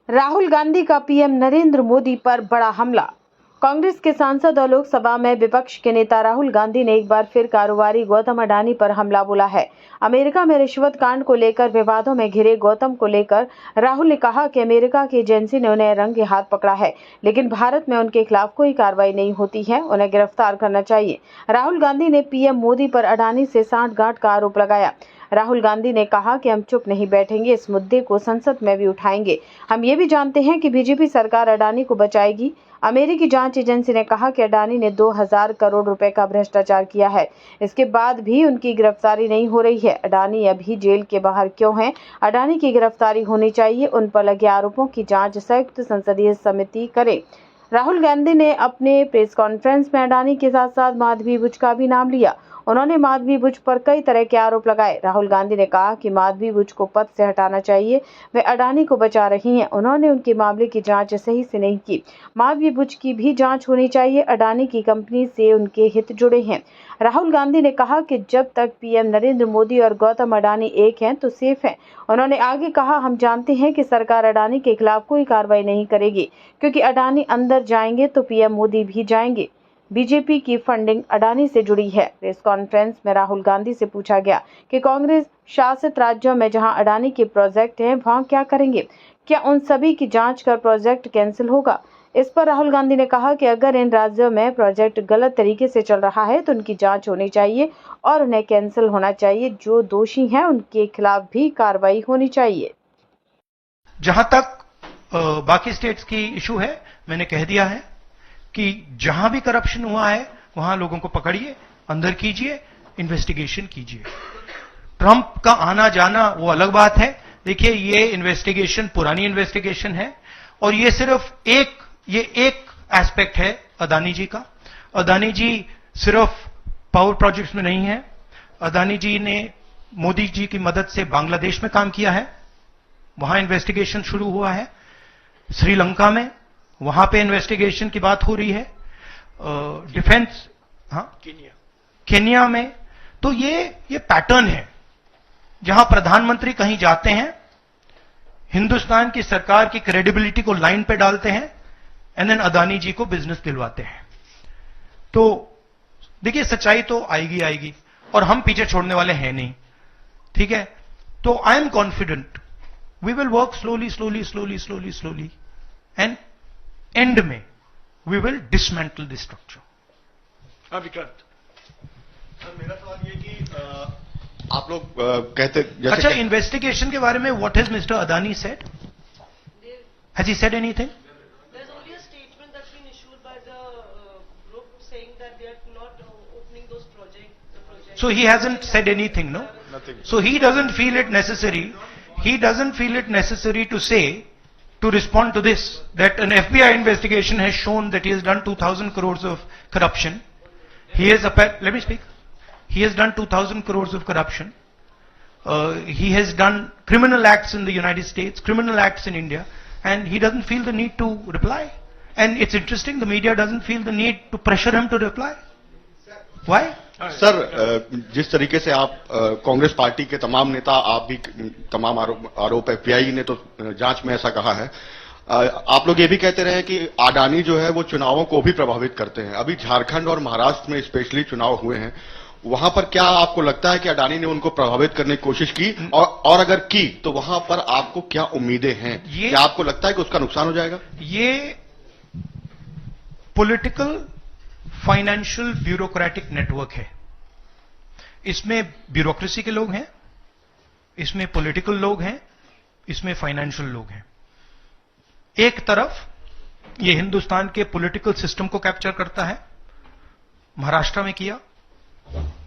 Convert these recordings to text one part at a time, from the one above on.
राहुल गांधी का पीएम नरेंद्र मोदी पर बड़ा हमला। कांग्रेस के सांसद और लोकसभा में विपक्ष के नेता राहुल गांधी ने एक बार फिर कारोबारी गौतम अडानी पर हमला बोला है। अमेरिका में रिश्वत कांड को लेकर विवादों में घिरे गौतम को लेकर राहुल ने कहा कि अमेरिका की एजेंसी ने उन्हें रंगे हाथ पकड़ा है, लेकिन भारत में उनके खिलाफ कोई कार्रवाई नहीं होती है, उन्हें गिरफ्तार करना चाहिए। राहुल गांधी ने पीएम मोदी पर अडानी से सांठगांठ का आरोप लगाया। राहुल गांधी ने कहा कि हम चुप नहीं बैठेंगे, इस मुद्दे को संसद में भी उठाएंगे। हम ये भी जानते हैं कि बीजेपी सरकार अडानी को बचाएगी। अमेरिकी जांच एजेंसी ने कहा कि अडानी ने 2000 करोड़ रुपए का भ्रष्टाचार किया है, इसके बाद भी उनकी गिरफ्तारी नहीं हो रही है। अडानी अभी जेल के बाहर क्यों हैं? अडानी की गिरफ्तारी होनी चाहिए। उन पर लगे आरोपों की जांच संयुक्त संसदीय समिति करे। राहुल गांधी ने अपने प्रेस कॉन्फ्रेंस में अडानी के साथ साथ माधवी बुच का भी नाम लिया। उन्होंने माधवी बुच पर कई तरह के आरोप लगाए। राहुल गांधी ने कहा कि माधवी बुच को पद से हटाना चाहिए, वे अडानी को बचा रही हैं। उन्होंने उनके मामले की जांच सही से नहीं की। माधवी बुच की भी जांच होनी चाहिए। अडानी की कंपनी से उनके हित जुड़े हैं। राहुल गांधी ने कहा कि जब तक पीएम नरेंद्र मोदी और गौतम अडानी एक हैं तो सेफ हैं। उन्होंने आगे कहा, हम जानते हैं कि सरकार अडानी के खिलाफ कोई कार्रवाई नहीं करेगी, क्योंकि अडानी अंदर जाएंगे तो पीएम मोदी भी जाएंगे। बीजेपी की फंडिंग अडानी से जुड़ी है। प्रेस कॉन्फ्रेंस में राहुल गांधी से पूछा गया कि कांग्रेस शासित राज्यों में जहां अडानी के प्रोजेक्ट हैं वहां क्या करेंगे, क्या उन सभी की जांच कर प्रोजेक्ट कैंसिल होगा? इस पर राहुल गांधी ने कहा कि अगर इन राज्यों में प्रोजेक्ट गलत तरीके से चल रहा है तो उनकी जांच होनी चाहिए और उन्हें कैंसिल होना चाहिए। जो दोषी हैं उनके खिलाफ भी कार्रवाई होनी चाहिए। जहां तक बाकी स्टेट्स की इशू है, मैंने कह दिया है कि जहां भी करप्शन हुआ है वहां लोगों को पकड़िए, अंदर कीजिए, इन्वेस्टिगेशन कीजिए। ट्रंप का आना जाना वो अलग बात है। देखिए, ये इन्वेस्टिगेशन पुरानी इन्वेस्टिगेशन है और ये सिर्फ एक एस्पेक्ट है अडानी जी का। अडानी जी सिर्फ पावर प्रोजेक्ट्स में नहीं है। अडानी जी ने मोदी जी की मदद से बांग्लादेश में काम किया है, वहां इन्वेस्टिगेशन शुरू हुआ है। श्रीलंका में वहां पे इन्वेस्टिगेशन की बात हो रही है। डिफेंस, केन्या में। तो ये पैटर्न है जहां प्रधानमंत्री कहीं जाते हैं, हिंदुस्तान की सरकार की क्रेडिबिलिटी को लाइन पे डालते हैं एंड देन अडानी जी को बिजनेस दिलवाते हैं। तो देखिए, सच्चाई तो आएगी और हम पीछे छोड़ने वाले हैं नहीं, ठीक है? तो I am confident we will work slowly and end में we will dismantle this structure. Vikrant, मेरा सवाल ये कि आप लोग कहते जैसे अच्छा, इन्वेस्टिगेशन के बारे में what has mister Adani said? Has he said anything? There's only a statement that's been issued by the group saying that they are not opening those projects. So he hasn't said anything, no? Nothing. So he doesn't feel it necessary. He doesn't feel it necessary to say, to respond to this, that an FBI investigation has shown that he has done 2,000 crores of corruption. He has, let me speak. He has done 2,000 crores of corruption. He has done criminal acts in the United States, criminal acts in India, and he doesn't feel the need to reply. And it's interesting, the media doesn't feel the need to pressure him to reply. Why? Sir, जिस तरीके से आप Congress party के तमाम नेता, आप भी तमाम आरोप एफबीआई ने तो जांच में ऐसा कहा है, आप लोग ये भी कहते रहे कि अडानी जो है वो चुनावों को भी प्रभावित करते हैं। अभी झारखंड और महाराष्ट्र में स्पेशली चुनाव हुए हैं, वहां पर क्या आपको लगता है कि अडानी ने उनको प्रभावित करने की कोशिश की, और अगर की तो वहां पर आपको क्या उम्मीदें हैं? क्या आपको लगता है कि उसका नुकसान हो जाएगा? ये पॉलिटिकल फाइनेंशियल ब्यूरोक्रेटिक नेटवर्क है। इसमें ब्यूरोक्रेसी के लोग हैं, इसमें पॉलिटिकल लोग हैं, इसमें फाइनेंशियल लोग हैं। एक तरफ ये हिंदुस्तान के पॉलिटिकल सिस्टम को कैप्चर करता है, महाराष्ट्र में किया,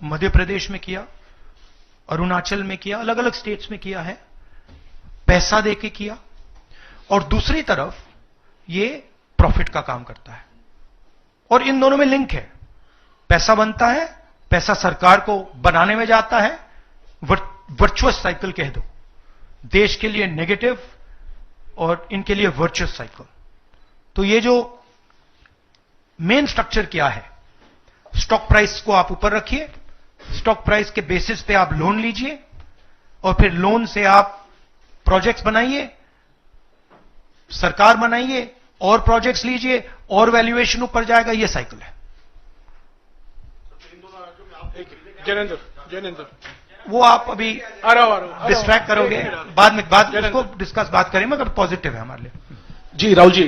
मध्य प्रदेश में किया, अरुणाचल में किया, अलग अलग स्टेट्स में किया है, पैसा देके किया। और दूसरी तरफ ये प्रॉफिट का काम करता है और इन दोनों में लिंक है। पैसा बनता है, पैसा सरकार को बनाने में जाता है, वर्चुअस साइकिल कह दो, देश के लिए नेगेटिव और इनके लिए वर्चुअस साइकिल। तो ये जो मेन स्ट्रक्चर क्या है, स्टॉक प्राइस को आप ऊपर रखिए, स्टॉक प्राइस के बेसिस पे आप लोन लीजिए और फिर लोन से आप प्रोजेक्ट्स बनाइए, सरकार बनाइए और प्रोजेक्ट्स लीजिए और वैल्यूएशन ऊपर जाएगा, ये साइकिल है। जैनेंद्र वो आप अभी आ रहा हूं डिस्ट्रैक्ट करोगे, बाद उसको डिस्कस बात करें, मगर पॉजिटिव है हमारे लिए। जी राहुल जी,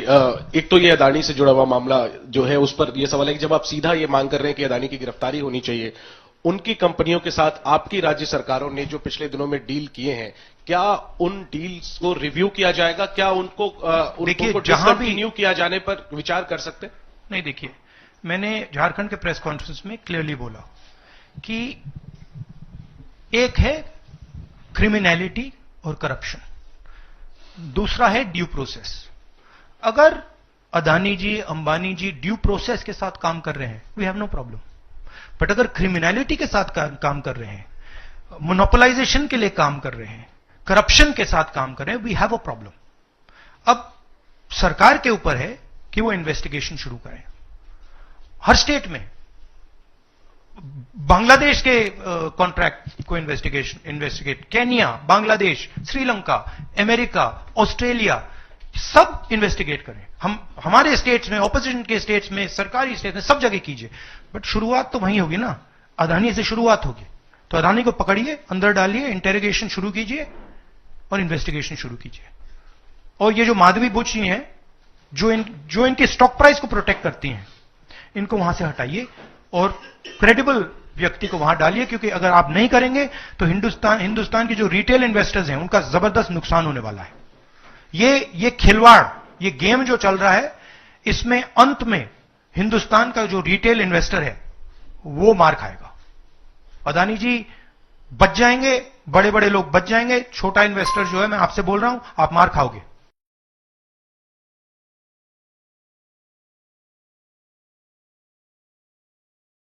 एक तो ये अदानी से जुड़ा हुआ मामला जो है, उस पर यह सवाल है कि जब आप सीधा ये मांग कर रहे हैं कि अदानी की गिरफ्तारी होनी चाहिए, उनकी कंपनियों के साथ आपकी राज्य सरकारों ने जो पिछले दिनों में डील किए हैं, क्या उन डील्स को रिव्यू किया जाएगा? क्या उनको डिसकंटिन्यू किया जाने पर विचार कर सकते हैं? नहीं, देखिए, मैंने झारखंड के प्रेस कॉन्फ्रेंस में क्लियरली बोला कि एक है क्रिमिनैलिटी और करप्शन, दूसरा है ड्यू प्रोसेस। अगर अदानी जी, अंबानी जी ड्यू प्रोसेस के साथ काम कर रहे हैं, we have no problem. But अगर क्रिमिनैलिटी के साथ काम कर रहे हैं, मोनोपोलाइजेशन के लिए काम कर रहे हैं, करप्शन के साथ काम कर रहे हैं, वी हैव अ प्रॉब्लम। अब सरकार के ऊपर है कि वो इन्वेस्टिगेशन शुरू करें। हर स्टेट में बांग्लादेश के कॉन्ट्रैक्ट को investigate, Kenya, Bangladesh, Sri Lanka, America, Australia, सब इन्वेस्टिगेट करें। हमारे स्टेट्स में, ऑपोजिशन के स्टेट्स में, सरकारी स्टेट्स में, सब जगह कीजिए। बट शुरुआत तो वहीं होगी ना, अदानी से शुरुआत होगी। तो अदानी को पकड़िए, अंदर डालिए, इंटेरोगेशन शुरू कीजिए और इन्वेस्टिगेशन शुरू कीजिए। और ये जो माधवी बुच जी हैं, जो इनके स्टॉक प्राइस को प्रोटेक्ट करती हैं, इनको वहां से हटाइए और क्रेडिबल व्यक्ति को वहां डालिए, क्योंकि अगर आप नहीं करेंगे तो हिंदुस्तान के जो रिटेल इन्वेस्टर्स हैं, उनका जबरदस्त नुकसान होने वाला है। ये खिलवाड़, ये गेम जो चल रहा है, इसमें अंत में हिंदुस्तान का जो रिटेल इन्वेस्टर है वो मार खाएगा। अदानी जी बच जाएंगे, बड़े बड़े लोग बच जाएंगे, छोटा इन्वेस्टर जो है, मैं आपसे बोल रहा हूं, आप मार खाओगे।